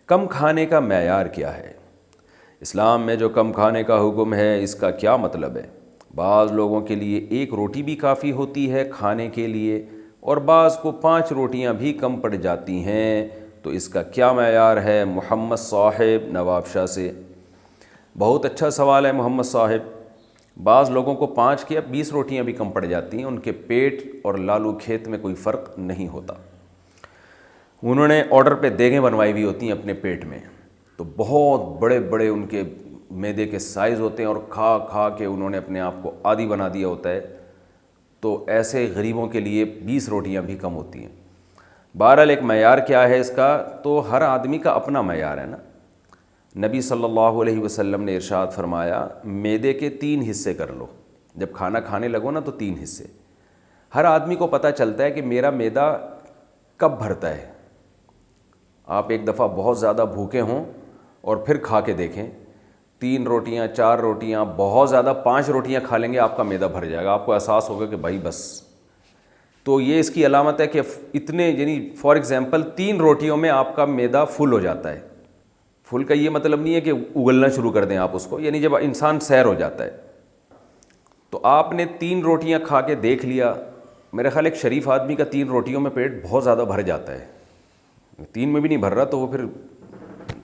کم کھانے کا معیار کیا ہے؟ اسلام میں جو کم کھانے کا حکم ہے اس کا کیا مطلب ہے؟ بعض لوگوں کے لیے ایک روٹی بھی کافی ہوتی ہے کھانے کے لیے، اور بعض کو 5 روٹیاں بھی کم پڑ جاتی ہیں، تو اس کا کیا معیار ہے؟ محمد صاحب نواب شاہ سے۔ بہت اچھا سوال ہے محمد صاحب۔ بعض لوگوں کو 5 کیا 20 روٹیاں بھی کم پڑ جاتی ہیں، ان کے پیٹ اور لالو کھیت میں کوئی فرق نہیں ہوتا۔ انہوں نے آرڈر پہ دیگیں بنوائی ہوئی ہوتی ہیں اپنے پیٹ میں، تو بہت بڑے بڑے ان کے معدے کے سائز ہوتے ہیں، اور کھا کھا کے انہوں نے اپنے آپ کو عادی بنا دیا ہوتا ہے، تو ایسے غریبوں کے لیے 20 روٹیاں بھی کم ہوتی ہیں۔ بہرحال ایک معیار کیا ہے اس کا؟ تو ہر آدمی کا اپنا معیار ہے نا۔ نبی صلی اللہ علیہ وسلم نے ارشاد فرمایا معدے کے 3 حصے کر لو، جب کھانا کھانے لگو نا تو 3 حصے۔ ہر آدمی کو پتہ چلتا ہے کہ میرا معدہ کب بھرتا ہے۔ آپ ایک دفعہ بہت زیادہ بھوکے ہوں اور پھر کھا کے دیکھیں، 3 روٹیاں 4 روٹیاں بہت زیادہ 5 روٹیاں کھا لیں گے، آپ کا معدہ بھر جائے گا، آپ کو احساس ہوگا کہ بھائی بس۔ تو یہ اس کی علامت ہے کہ اتنے یعنی فار ایگزامپل 3 روٹیوں میں آپ کا معدہ فل ہو جاتا ہے۔ فل کا یہ مطلب نہیں ہے کہ اگلنا شروع کر دیں آپ اس کو، یعنی جب انسان سیر ہو جاتا ہے۔ تو آپ نے 3 روٹیاں کھا کے دیکھ لیا، میرے خیال ایک شریف آدمی کا 3 روٹیوں میں پیٹ بہت زیادہ بھر جاتا ہے، 3 میں بھی نہیں بھر رہا تو وہ پھر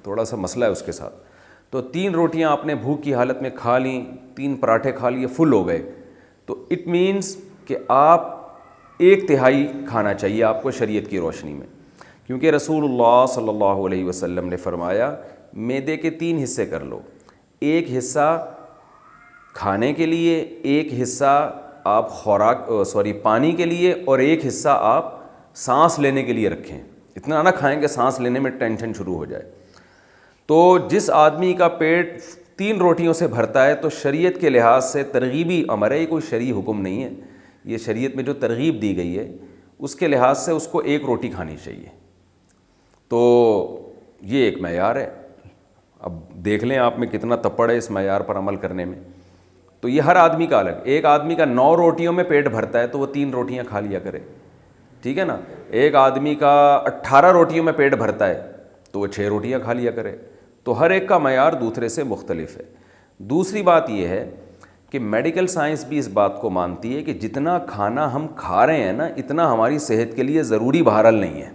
تھوڑا سا مسئلہ ہے اس کے ساتھ۔ تو 3 روٹیاں آپ نے بھوک کی حالت میں کھا لیں، 3 پراٹھے کھا لیے، فل ہو گئے، تو اٹ مینس کہ آپ 1/3 کھانا چاہیے آپ کو شریعت کی روشنی میں، کیونکہ رسول اللہ صلی اللہ علیہ وسلم نے فرمایا معدے کے 3 حصے کر لو، ایک حصہ کھانے کے لیے، ایک حصہ آپ پانی کے لیے، اور ایک حصہ آپ سانس لینے کے لیے رکھیں۔ اتنا نہ کھائیں کہ سانس لینے میں ٹینشن شروع ہو جائے۔ تو جس آدمی کا پیٹ 3 روٹیوں سے بھرتا ہے تو شریعت کے لحاظ سے ترغیبی امر ہے، یہ کوئی شرعی حکم نہیں ہے، یہ شریعت میں جو ترغیب دی گئی ہے اس کے لحاظ سے اس کو 1 روٹی کھانی چاہیے۔ تو یہ ایک معیار ہے، اب دیکھ لیں آپ میں کتنا تپڑ ہے اس معیار پر عمل کرنے میں۔ تو یہ ہر آدمی کا الگ، ایک آدمی کا 9 روٹیوں میں پیٹ بھرتا ہے تو وہ 3 روٹیاں کھا لیا کرے، ٹھیک ہے نا۔ ایک آدمی کا 18 روٹیوں میں پیٹ بھرتا ہے تو وہ 6 روٹیاں کھا لیا کرے۔ تو ہر ایک کا معیار دوسرے سے مختلف ہے۔ دوسری بات یہ ہے کہ میڈیکل سائنس بھی اس بات کو مانتی ہے کہ جتنا کھانا ہم کھا رہے ہیں نا اتنا ہماری صحت کے لیے ضروری بہرحال نہیں ہے۔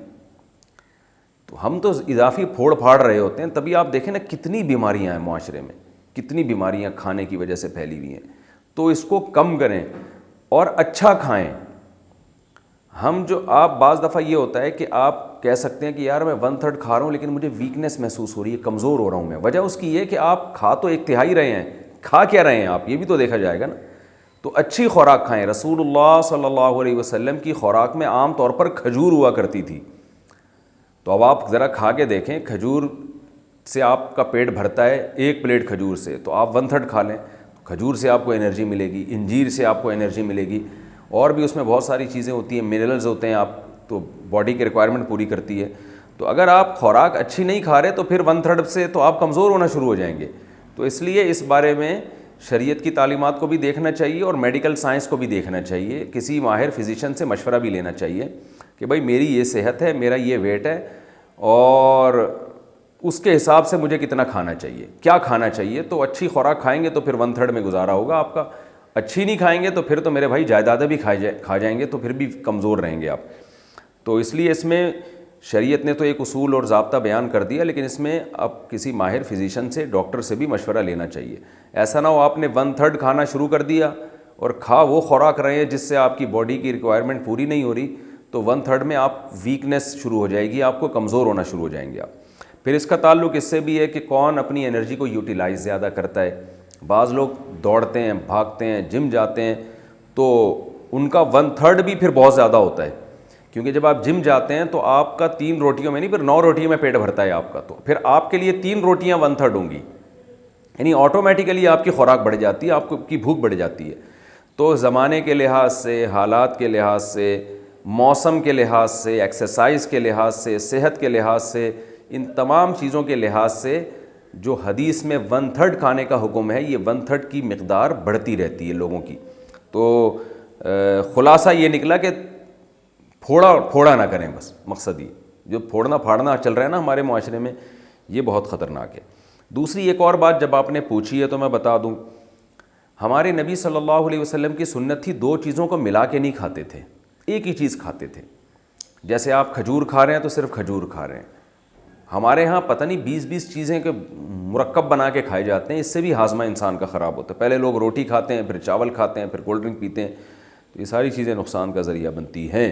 تو ہم تو اضافی پھوڑ پھاڑ رہے ہوتے ہیں، تبھی آپ دیکھیں نا کتنی بیماریاں ہیں معاشرے میں، کتنی بیماریاں کھانے کی وجہ سے پھیلی ہوئی ہیں۔ تو اس کو کم کریں اور اچھا کھائیں۔ ہم جو آپ بعض دفعہ یہ ہوتا ہے کہ آپ کہہ سکتے ہیں کہ یار میں 1/3 کھا رہا ہوں لیکن مجھے ویکنیس محسوس ہو رہی ہے، کمزور ہو رہا ہوں میں۔ وجہ اس کی یہ کہ آپ کھا تو 1/3 رہے ہیں، کھا کیا رہے ہیں آپ، یہ بھی تو دیکھا جائے گا نا۔ تو اچھی خوراک کھائیں۔ رسول اللہ صلی اللہ علیہ وسلم کی خوراک میں عام طور پر کھجور ہوا کرتی تھی، تو اب آپ ذرا کھا کے دیکھیں، کھجور سے آپ کا پیٹ بھرتا ہے 1 پلیٹ کھجور سے، تو آپ 1/3 کھا لیں، کھجور سے آپ کو انرجی ملے گی، انجیر سے آپ کو انرجی ملے گی، اور بھی اس میں بہت ساری چیزیں ہوتی ہیں، منرلز ہوتے ہیں، آپ تو باڈی کی ریکوائرمنٹ پوری کرتی ہے۔ تو اگر آپ خوراک اچھی نہیں کھا رہے تو پھر 1/3 سے تو آپ کمزور ہونا شروع ہو جائیں گے۔ تو اس لیے اس بارے میں شریعت کی تعلیمات کو بھی دیکھنا چاہیے اور میڈیکل سائنس کو بھی دیکھنا چاہیے، کسی ماہر فزیشین سے مشورہ بھی لینا چاہیے کہ بھائی میری یہ صحت ہے، میرا یہ ویٹ ہے، اور اس کے حساب سے مجھے کتنا کھانا چاہیے، کیا کھانا چاہیے۔ تو اچھی خوراک کھائیں گے تو پھر 1/3 میں گزارا ہوگا آپ کا، اچھی نہیں کھائیں گے تو پھر تو میرے بھائی جائیدادیں بھی کھا جائیں گے، تو پھر بھی کمزور رہیں گے آپ۔ تو اس لیے اس میں شریعت نے تو ایک اصول اور ضابطہ بیان کر دیا، لیکن اس میں اب کسی ماہر فزیشین سے، ڈاکٹر سے بھی مشورہ لینا چاہیے۔ ایسا نہ ہو آپ نے 1/3 کھانا شروع کر دیا اور کھا وہ خوراک رہے ہیں جس سے آپ کی باڈی کی ریکوائرمنٹ پوری نہیں ہو رہی، تو 1/3 میں آپ ویکنیس شروع ہو جائے گی، آپ کو کمزور ہونا شروع ہو جائیں گے آپ۔ پھر اس کا تعلق اس سے بھی ہے کہ کون اپنی انرجی کو یوٹیلائز زیادہ کرتا ہے۔ بعض لوگ دوڑتے ہیں، بھاگتے ہیں، جم جاتے ہیں، تو ان کا 1/3 بھی پھر بہت زیادہ ہوتا ہے، کیونکہ جب آپ جم جاتے ہیں تو آپ کا 3 روٹیوں میں نہیں، پھر 9 روٹیوں میں پیٹ بھرتا ہے آپ کا، تو پھر آپ کے لیے 3 روٹیاں 1/3 ہوں گی، یعنی آٹومیٹیکلی آپ کی خوراک بڑھ جاتی ہے، آپ کی بھوک بڑھ جاتی ہے۔ تو زمانے کے لحاظ سے، حالات کے لحاظ سے، موسم کے لحاظ سے، ایکسرسائز کے لحاظ سے، صحت کے لحاظ سے، ان تمام چیزوں کے لحاظ سے جو حدیث میں 1/3 کھانے کا حکم ہے، یہ 1/3 کی مقدار بڑھتی رہتی ہے لوگوں کی۔ تو خلاصہ یہ نکلا کہ پھوڑا نہ کریں، بس مقصد یہ جو پھوڑنا پھاڑنا چل رہا ہے نا ہمارے معاشرے میں، یہ بہت خطرناک ہے۔ دوسری ایک اور بات جب آپ نے پوچھی ہے تو میں بتا دوں، ہمارے نبی صلی اللہ علیہ وسلم کی سنت تھی دو چیزوں کو ملا کے نہیں کھاتے تھے، ایک ہی چیز کھاتے تھے۔ جیسے آپ کھجور کھا رہے ہیں تو صرف کھجور کھا رہے ہیں، ہمارے ہاں پتہ نہیں 20 چیزیں کے مرکب بنا کے کھائے جاتے ہیں، اس سے بھی ہاضمہ انسان کا خراب ہوتا ہے۔ پہلے لوگ روٹی کھاتے ہیں، پھر چاول کھاتے ہیں، پھر کولڈ ڈرنک پیتے ہیں، تو یہ ساری چیزیں نقصان کا ذریعہ بنتی ہیں۔